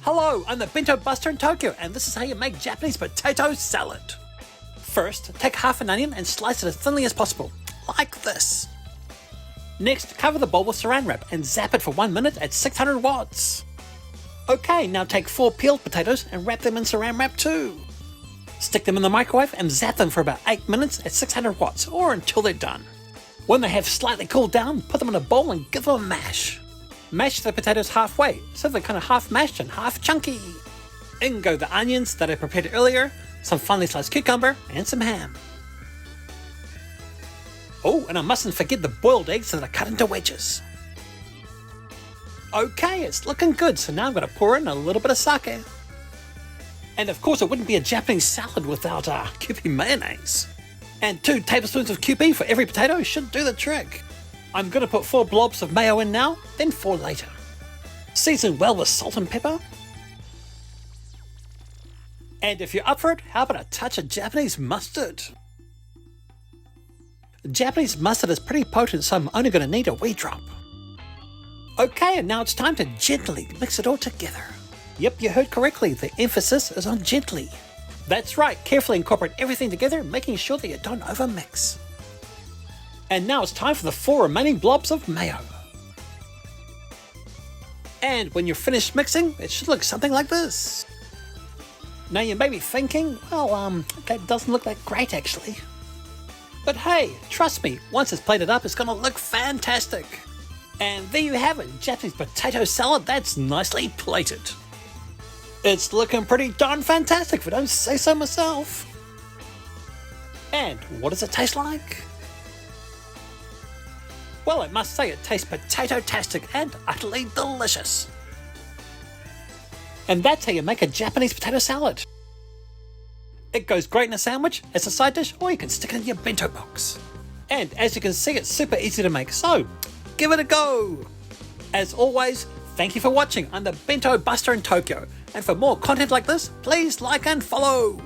Hello, I'm the Bento Buster in Tokyo, and this is how you make Japanese potato salad. First, take half an onion and slice it as thinly as possible, like this. Next, cover the bowl with saran wrap and zap it for 1 minute at 600 watts. Okay, now take 4 peeled potatoes and wrap them in saran wrap too. Stick them in the microwave and zap them for about 8 minutes at 600 watts or until they're done. When they have slightly cooled down, put them in a bowl and give them a mash. Mash the potatoes halfway, so they're kind of half mashed and half chunky. In go the onions that I prepared earlier, some finely sliced cucumber, and some ham. Oh, and I mustn't forget the boiled eggs that are cut into wedges. Okay, it's looking good, so now I'm going to pour in a little bit of sake. And of course it wouldn't be a Japanese salad without Kewpie mayonnaise. And 2 tablespoons of Kewpie for every potato should do the trick. I'm going to put 4 blobs of mayo in now, then 4 later. Season well with salt and pepper. And if you're up for it, how about a touch of Japanese mustard? Japanese mustard is pretty potent, so I'm only going to need a wee drop. Okay, and now it's time to gently mix it all together. Yep, you heard correctly, the emphasis is on gently. That's right, carefully incorporate everything together, making sure that you don't overmix. And now it's time for the 4 remaining blobs of mayo. And when you're finished mixing, it should look something like this. Now you may be thinking, well, that doesn't look that great actually. But hey, trust me, once it's plated up, it's gonna look fantastic. And there you have it, Japanese potato salad that's nicely plated. It's looking pretty darn fantastic if I don't say so myself. And what does it taste like? Well, I must say it tastes potato-tastic and utterly delicious. And that's how you make a Japanese potato salad. It goes great in a sandwich, as a side dish, or you can stick it in your bento box. And as you can see, it's super easy to make, so give it a go! As always, thank you for watching. I'm the Bento Buster in Tokyo. And for more content like this, please like and follow!